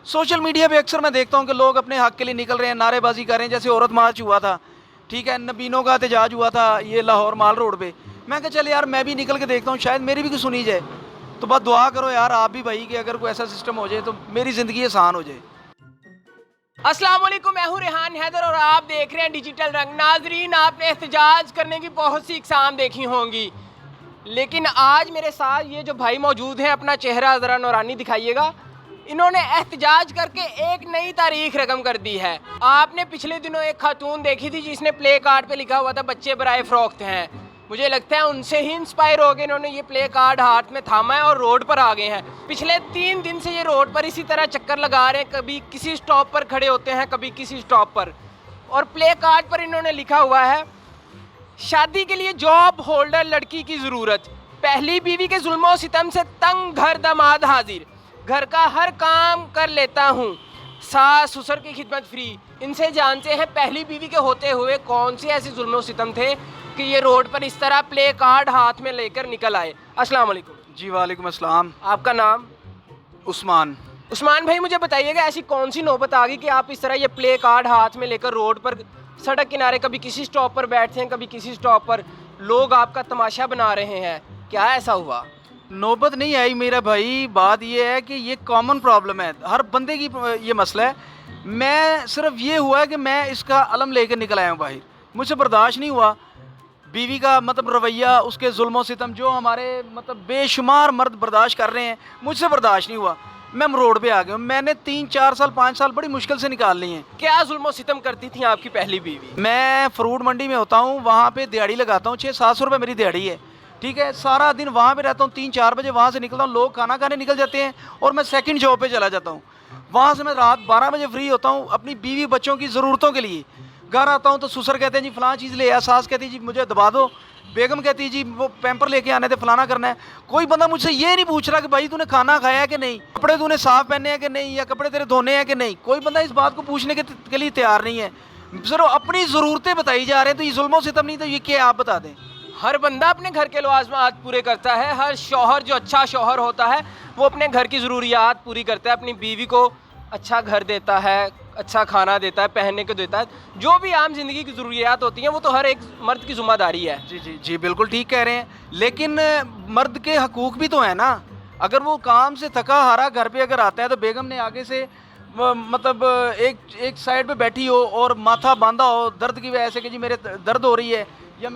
Social media पे अक्सर मैं देखता हूँ कि लोग अपने हक के लिए निकल रहे हैं, नारेबाजी कर रहे हैं। जैसे औरत मार्च हुआ था, ठीक है, नबीनों का एहतजाज हुआ था ये लाहौर माल रोड पे। मैं कहा चल यार मैं भी निकल के देखता हूँ, शायद मेरी भी कुछ सुनी जाए। तो बस दुआ करो यार आप भी भाई कि अगर कोई ऐसा सिस्टम हो जाए तो मेरी ज़िंदगी आसान हो जाए। अस्सलाम वालेकुम, मैं हूं रेहान हैदर और आप देख रहे हैं डिजिटल रंग। नाजरीन, आपने एहतजाज करने की बहुत सी इकसाम देखी होंगी, लेकिन आज मेरे साथ ये जो भाई मौजूद हैं, अपना चेहरा ज़रा नौरानी दिखाइएगा। इन्होंने एहतजाज करके एक नई तारीख रकम कर दी है। आपने पिछले दिनों एक खातून देखी थी जिसने प्ले कार्ड पे लिखा हुआ था बच्चे बराए फ़रोख्त हैं। मुझे लगता है उनसे ही इंस्पायर हो गए, इन्होंने ये प्ले कार्ड हाथ में थामा है और रोड पर आ गए हैं। पिछले 3 दिन से ये रोड पर इसी तरह चक्कर लगा रहे हैं, कभी किसी स्टॉप पर खड़े होते हैं, कभी किसी स्टॉप पर। और प्ले कार्ड पर इन्होंने लिखा हुआ है, शादी के लिए जॉब होल्डर लड़की की ज़रूरत, पहली बीवी के जुल्मों सितम से तंग घर दामाद हाजिर, घर का हर काम कर लेता हूँ, सास ससुर की खिदमत फ्री। इनसे जानते हैं पहली बीवी के होते हुए कौन से ऐसे जुल्मों सितम थे कि ये रोड पर इस तरह प्ले कार्ड हाथ में लेकर निकल आए। अस्सलाम वालेकुम। जी वालेकुम अस्सलाम। आपका नाम? उस्मान। उस्मान भाई, मुझे बताइएगा ऐसी कौन सी नौबत आ गई कि आप इस तरह ये प्ले कार्ड हाथ में लेकर रोड पर, सड़क किनारे, कभी किसी स्टॉप पर बैठते हैं, कभी किसी स्टॉप पर, लोग आपका तमाशा बना रहे हैं, क्या ऐसा हुआ? नौबत नहीं आई मेरा भाई, बात ये है कि ये कॉमन प्रॉब्लम है, हर बंदे की ये मसला है। मैं सिर्फ ये हुआ है कि मैं इसका अलम लेकर निकल आया हूँ बाहर, मुझसे बर्दाश्त नहीं हुआ बीवी का मतलब रवैया, उसके जुल्मों सितम जो हमारे मतलब बेशुमार मर्द बर्दाश्त कर रहे हैं, मुझसे बर्दाश्त नहीं हुआ। मैं रोड पे आ गया हूँ। मैंने 3-4 साल 5 साल बड़ी मुश्किल से निकाल लिए हैं। क्या जुल्मों सितम करती थी आपकी पहली बीवी? मैं फ्रूट मंडी में होता हूँ, वहाँ पे दिहाड़ी लगाता हूँ, 600-700 रुपये मेरी दिहाड़ी है, ठीक है। सारा दिन वहाँ पे रहता हूँ, 3-4 बजे वहाँ से निकलता हूँ, लोग खाना खाने निकल जाते हैं और मैं सेकंड जॉब पे चला जाता हूँ। वहाँ से मैं रात 12 बजे फ्री होता हूँ अपनी बीवी बच्चों की ज़रूरतों के लिए। घर आता हूँ तो ससुर कहते हैं जी फ़लाँ चीज़ ले आ, सास कहती है जी मुझे दबा दो, बेगम कहती है जी वो पैम्पर लेके आने थे, फलाना करना है। कोई बंदा मुझसे ये नहीं पूछ रहा कि भाई तूने खाना खाया है कि नहीं, कपड़े तूने साफ़ पहने हैं कि नहीं, या कपड़े तेरे धोने हैं कि नहीं। कोई बंदा इस बात को पूछने के लिए तैयार नहीं है। सिर्फ अपनी ज़रूरतें बताई जा रहे हैं। तो ये जुल्मों सितम नहीं तो ये क्या, आप बता दें। हर बंदा अपने घर के लवाज़िमात पूरे करता है। हर शौहर जो अच्छा शौहर होता है वो अपने घर की ज़रूरियात पूरी करता है, अपनी बीवी को अच्छा घर देता है, अच्छा खाना देता है, पहनने को देता है, जो भी आम ज़िंदगी की ज़रूरियात होती हैं वो तो हर एक मर्द की ज़िम्मेदारी है। जी जी जी, बिल्कुल ठीक कह रहे हैं। लेकिन मर्द के हकूक़ भी तो हैं ना। अगर वो काम से थका हारा घर पे अगर आता है तो बेगम ने आगे से मतलब एक साइड पे बैठी हो और माथा बांधा हो दर्द की वजह से कि जी मेरे दर्द हो रही है, या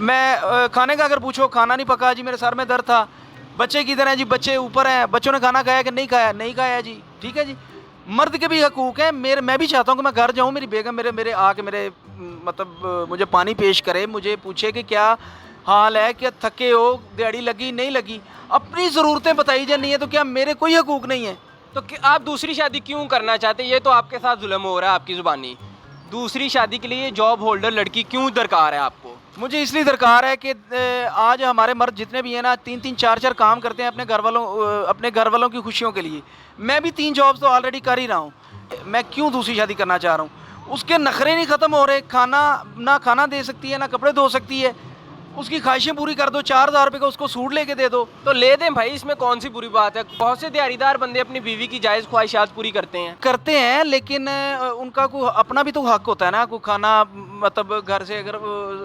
मैं खाने का अगर पूछो खाना नहीं पका जी, मेरे सर में दर्द था, बच्चे किधर हैं जी, बच्चे ऊपर हैं, बच्चों ने खाना खाया कि नहीं खाया, नहीं खाया जी, ठीक है जी। मर्द के भी हकूक़ हैं। मैं भी चाहता हूँ कि मैं घर जाऊँ, मेरी बेगम मेरे आके मेरे मतलब मुझे पानी पेश करे, मुझे पूछे कि क्या हाल है, क्या थके हो, दिहाड़ी लगी नहीं लगी। अपनी ज़रूरतें बताई जानी है तो क्या मेरे कोई हकूक़ नहीं है? तो आप दूसरी शादी क्यों करना चाहते हैं? ये तो आपके साथ जुल्म हो रहा है आपकी ज़ुबानी। दूसरी शादी के लिए जॉब होल्डर लड़की क्यों दरकार है आपको? मुझे इसलिए दरकार है कि आज हमारे मर्द जितने भी हैं ना 3-3 4-4 काम करते हैं अपने घर वालों की खुशियों के लिए। मैं भी 3 जॉब्स तो ऑलरेडी कर ही रहा हूँ। मैं क्यों दूसरी शादी करना चाह रहा हूँ? उसके नखरे नहीं ख़त्म हो रहे। खाना दे सकती है ना कपड़े धो सकती है, उसकी ख्वाहिशें पूरी कर दो। 4000 रुपये का उसको सूट लेके दे दो। तो ले दें भाई, इसमें कौन सी बुरी बात है? बहुत से दिहाड़ीदार बंदे अपनी बीवी की जायज़ ख्वाहिशात पूरी करते हैं, लेकिन उनका कोई अपना भी तो हक होता है ना। कोई खाना मतलब घर से अगर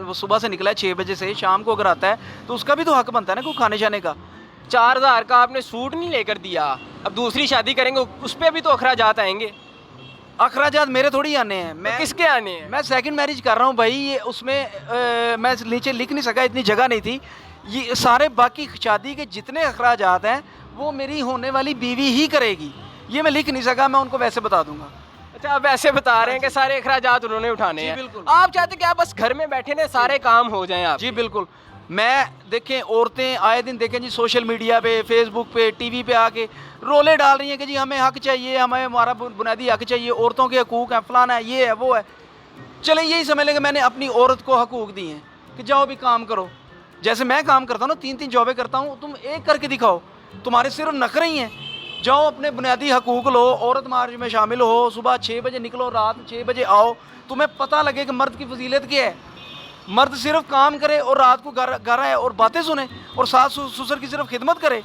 वो सुबह से निकला है 6 बजे से, शाम को अगर आता है तो उसका भी तो हक बनता है ना कोई खाने शाने का। 4000 का आपने सूट नहीं लेकर दिया, अब दूसरी शादी करेंगे उस पर भी तो अखराजात आएंगे। अखराजात मेरे थोड़ी आने हैं। मैं किसके आने हैं? मैं सेकंड मैरिज कर रहा हूँ भाई। ये उसमें मैं नीचे लिख नहीं सका, इतनी जगह नहीं थी। ये सारे बाकी शादी के जितने अखराजात हैं वो मेरी होने वाली बीवी ही करेगी। ये मैं लिख नहीं सका, मैं उनको वैसे बता दूंगा। अच्छा, आप ऐसे बता रहे हैं कि सारे अखराजात उन्होंने उठाने हैं। बिल्कुल। आप चाहते कि आप बस घर में बैठे ने सारे काम हो जाएं आप? जी बिल्कुल। मैं देखें औरतें आए दिन देखें जी सोशल मीडिया पे, फेसबुक पे, टीवी पे आके रोले डाल रही हैं कि जी हमें हक चाहिए, हमें हमारा बुनियादी हक चाहिए, औरतों के हकूक़ हैं, फलाना है, ये है वो है। चलें यही समझ लें कि मैंने अपनी औरत को हकूक़ दिए हैं कि जाओ भी काम करो। जैसे मैं काम करता हूँ ना, 3-3 जॉबें करता हूँ, तुम एक करके दिखाओ। तुम्हारे सिर्फ नखरे ही हैं। जाओ अपने बुनियादी हकूक़ लो, औरत मार्च में शामिल हो, सुबह 6 बजे निकलो, रात 6 बजे आओ। तुम्हें पता लगे कि मर्द की फजीलत क्या है। मर्द सिर्फ काम करे और रात को घर आए और बातें सुने और सास ससुर की सिर्फ खिदमत करे।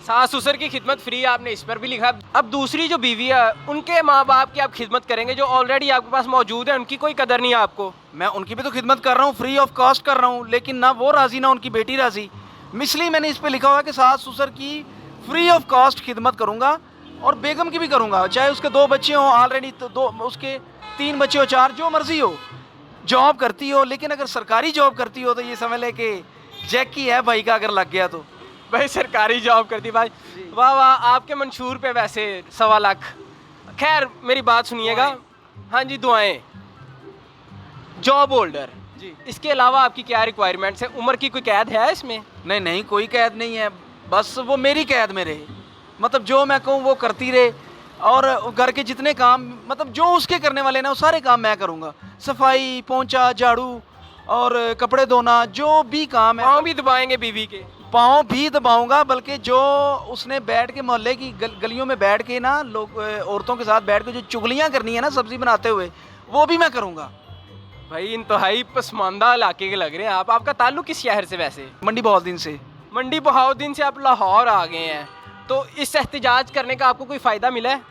सास ससुर की खिदमत फ्री, आपने इस पर भी लिखा। अब दूसरी जो बीवी है, उनके माँ बाप की आप खिदमत करेंगे जो ऑलरेडी आपके पास मौजूद है, उनकी कोई कदर नहीं है आपको? मैं उनकी भी तो खिदमत कर रहा हूँ, फ्री ऑफ कॉस्ट कर रहा हूँ, लेकिन ना वो राज़ी ना उनकी बेटी राज़ी। इसलिए मैंने इस पे लिखा हुआ है कि सास ससुर की फ्री ऑफ कॉस्ट खिदमत करूँगा, और बेगम की भी करूँगा, चाहे उसके 2 बच्चे हों ऑलरेडी, तो 2 उसके 3 बच्चे हो, 4, जो मर्ज़ी हो, जॉब करती हो। लेकिन अगर सरकारी जॉब करती हो तो ये समझ ले कि जैकी है भाई का अगर लग गया तो। भाई सरकारी जॉब करती भाई, वाह वाह, आपके मंशूर पे वैसे 1.25 लाख। खैर मेरी बात सुनिएगा। हाँ जी, दुआएं। जॉब होल्डर जी, इसके अलावा आपकी क्या रिक्वायरमेंट्स है? उम्र की कोई कैद है इसमें? नहीं नहीं, कोई कैद नहीं है, बस वो मेरी कैद में रहे, मतलब जो मैं कहूँ वो करती रहे, और घर के जितने काम, मतलब जो उसके करने वाले ना वो सारे काम मैं करूँगा, सफाई, पोंछा, झाड़ू और कपड़े धोना, जो भी काम है। पाँव भी दबाएंगे बीवी के? पाँव भी दबाऊंगा, बल्कि जो उसने बैठ के मोहल्ले की गलियों में बैठ के ना लोग औरतों के साथ बैठ के जो चुगलियाँ करनी है ना सब्जी बनाते हुए, वो भी मैं करूँगा। भाई इंतहाई पसमानदा इलाके के लग रहे हैं आप। आपका ताल्लुक किस शहर से वैसे? मंडी बहाउद्दीन से। मंडी बहाउद्दीन से आप लाहौर आ गए हैं, तो इस एहतजाज करने का आपको कोई फ़ायदा मिला है?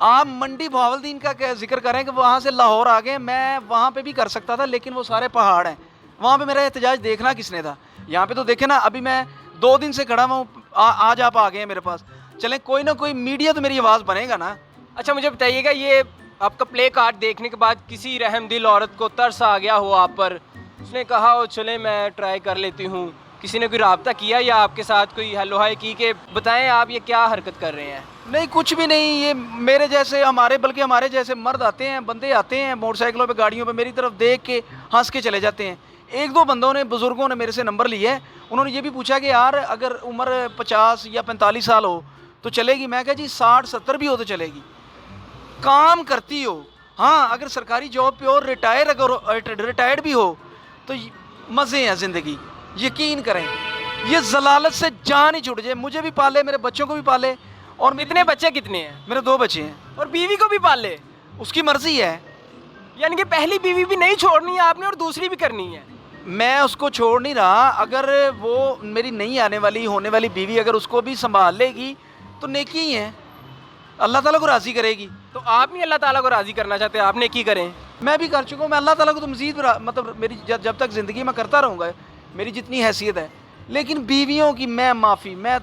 आप मंडी बहाउद्दीन का क्या जिक्र करें कि वहाँ से लाहौर आ गए, मैं वहाँ पे भी कर सकता था, लेकिन वो सारे पहाड़ हैं, वहाँ पे मेरा एहतजाज देखना किसने था? यहाँ पे तो देखे ना, अभी मैं 2 दिन से खड़ा हूँ, आज आप आ गए हैं मेरे पास। चलें, कोई ना कोई मीडिया तो मेरी आवाज़ बनेगा ना। अच्छा मुझे बताइएगा, ये आपका प्ले कार्ड देखने के बाद किसी रहमदिल औरत को तरस आ गया हो आप पर, उसने कहा हो चले मैं ट्राई कर लेती हूँ, किसी ने कोई राब्ता किया या आपके साथ कोई हेलो हाय की कि बताएं आप ये क्या हरकत कर रहे हैं? नहीं, कुछ भी नहीं, ये मेरे जैसे बल्कि हमारे जैसे मर्द आते हैं, बंदे आते हैं मोटरसाइकिलों पे, गाड़ियों पे, मेरी तरफ देख के हंस के चले जाते हैं। 1-2 बंदों ने, बुज़ुर्गों ने मेरे से नंबर लिया है, उन्होंने ये भी पूछा कि यार अगर उम्र 50 या 45 साल हो तो चलेगी? मैं कहा जी 60-70 भी हो तो चलेगी, काम करती हो। हाँ, अगर सरकारी जॉब पे हो, रिटायर्ड भी हो तो मज़े हैं ज़िंदगी, यकीन करें। ये ज़लालत से जान ही छूट जाए। मुझे भी पाले, मेरे बच्चों को भी पाले, और इतने बच्चे कितने हैं? मेरे 2 बच्चे हैं। और बीवी को भी पाल ले? उसकी मर्ज़ी है, यानी कि पहली बीवी भी नहीं छोड़नी है आपने और दूसरी भी करनी है? मैं उसको छोड़ नहीं रहा। अगर वो मेरी नहीं आने वाली, होने वाली बीवी अगर उसको भी संभाल लेगी तो नेकी ही है, अल्लाह ताला को राज़ी करेगी। तो आप नहीं अल्लाह ताला को राज़ी करना चाहते? आप नेकी करें। मैं भी कर चुका हूँ, मैं अल्लाह ताला को तो मज़ीद मतलब मेरी जब तक ज़िंदगी में करता रहूँगा, मेरी जितनी हैसियत है। लेकिन बीवियों की मैं माफ़ी, मैं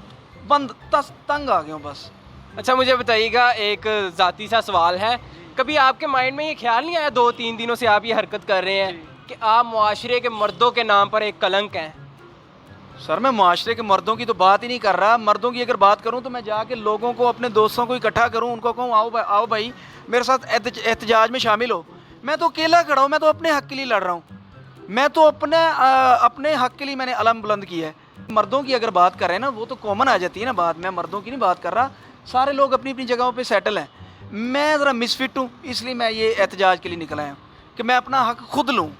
तंग आ गया हूँ बस। अच्छा मुझे बताइएगा, एक ज़ाती सा सवाल है, कभी आपके माइंड में ये ख्याल नहीं आया 2-3 दिनों से आप ये हरकत कर रहे हैं कि आप मुआशरे के मर्दों के नाम पर एक कलंक हैं? सर, मैं मुआशरे के मर्दों की तो बात ही नहीं कर रहा। मर्दों की अगर बात करूं तो मैं जाके लोगों को, अपने दोस्तों को इकट्ठा करूं, उनको कहूं आओ भाई मेरे साथ एहतजाज में शामिल हो। मैं तो अकेला खड़ा हूं, मैं तो अपने हक़ के लिए लड़ रहा हूं, मैं तो अपने हक़ के लिए मैंने अलम बुलंद किया है। मर्दों की अगर बात करें ना, वो तो कॉमन आ जाती है ना बात, मैं मर्दों की नहीं बात कर रहा। सारे लोग अपनी अपनी जगहों पर सेटल हैं, मैं ज़रा मिसफिट हूँ, इसलिए मैं ये एहतजाज के लिए निकला हूँ कि मैं अपना हक़ खुद लूँ।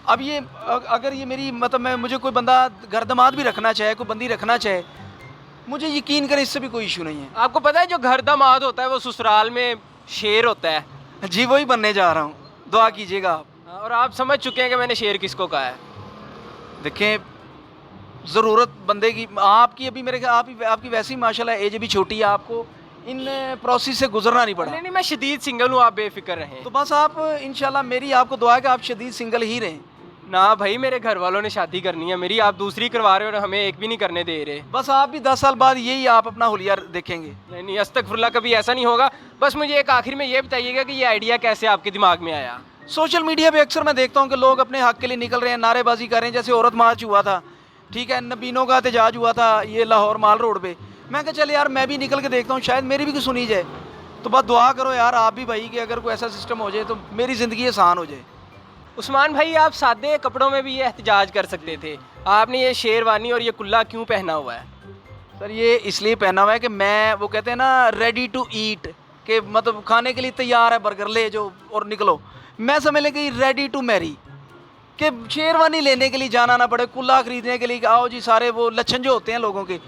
अब ये अगर ये मेरी मतलब मुझे कोई बंदा घर दमाद भी रखना चाहे, कोई बंदी रखना चाहे, मुझे यकीन करें इससे भी कोई इशू नहीं है। आपको पता है जो घर दामाद होता है वो ससुराल में शेर होता है? जी, वही बनने जा रहा हूँ, दुआ कीजिएगा आप। और आप समझ चुके हैं कि मैंने शेर किसको कहा है? देखें, ज़रूरत बंदे की, आपकी अभी मेरे आपकी वैसी माशाल्लाह एज भी छोटी है, आपको इन प्रोसेस से गुजरना नहीं पड़ा। नहीं, मैं शदीद सिंगल हूँ, आप बेफिक्र रहें। तो बस आप इंशाल्लाह, मेरी आपको दुआ है कि आप शदीद सिंगल ही रहें। ना भाई, मेरे घर वालों ने शादी करनी है मेरी, आप दूसरी करवा रहे हो और हमें एक भी नहीं करने दे रहे। बस आप भी 10 साल बाद यही आप अपना हुलिया देखेंगे। नहीं, अस्तगफुरुल्लाह, कभी ऐसा नहीं होगा। बस मुझे एक आखिर में ये बताइएगा कि ये आइडिया कैसे आपके दिमाग में आया? सोशल मीडिया पे अक्सर मैं देखता हूँ कि लोग अपने हक़ के लिए निकल रहे हैं, नारेबाजी कर रहे हैं, जैसे औरत मार्च हुआ था, ठीक है, नबीनों का एहतजाज हुआ था ये लाहौर माल रोड पे। मैं कहा चल यार मैं भी निकल के देखता हूँ, शायद मेरी भी कुछ सुनी जाए। तो बस दुआ करो यार आप भी भाई कि अगर कोई ऐसा सिस्टम हो जाए तो मेरी ज़िंदगी आसान हो जाए। उस्मान भाई, आप सादे कपड़ों में भी ये एहतजाज कर सकते थे, आपने ये शेरवानी और ये कुल्ला क्यों पहना हुआ है? सर, ये इसलिए पहना हुआ है कि मैं, वो कहते हैं ना रेडी टू ईट, कि मतलब खाने के लिए तैयार है, बर्गर ले जो और निकलो। मैं समझ लें कि रेडी टू मैरी, कि शेरवानी लेने के लिए जाना ना पड़े, कुल्ला ख़रीदने के लिए कि आओ जी सारे वो लच्छन जो होते हैं लोगों के,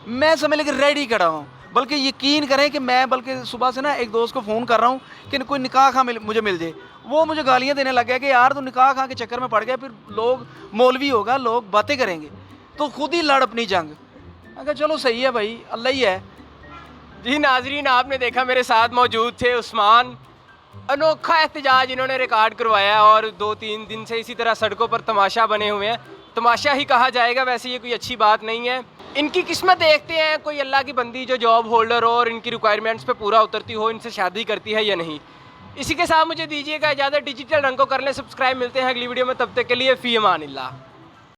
मैं समझ लें कि रेडी खड़ा हूँ। बल्कि यकीन करें कि मैं सुबह से ना एक दोस्त को फ़ोन कर रहा हूँ कि कोई निकाह खां मुझे मिल जाए। वो मुझे गालियाँ देने लग गया कि यार तू निकाह खां के चक्कर में पड़ गया, फिर लोग मौलवी होगा, लोग बातें करेंगे, तो खुद ही लड़ अपनी जंग। میں کہا چلو صحیح ہے بھائی, اللہ ہی ہے. جی ناظرین, آپ نے دیکھا میرے ساتھ موجود تھے عثمان. انوکھا احتجاج انہوں نے ریکارڈ کروایا اور 2-3 دن سے اسی طرح سڑکوں پر تماشا بنے ہوئے ہیں. تماشا ہی کہا جائے گا, ویسے یہ کوئی اچھی بات نہیں ہے. ان کی قسمت دیکھتے ہیں, کوئی اللہ کی بندی جو جاب ہولڈر ہو اور ان کی ریکوائرمنٹس پہ پورا اترتی ہو, ان سے شادی کرتی ہے یا نہیں. اسی کے ساتھ مجھے دیجیے گا اجازت. ڈیجیٹل رنگ کو کر لیں سبسکرائب. ملتے ہیں اگلی ویڈیو میں, تب تک کے لیے فی امان اللہ.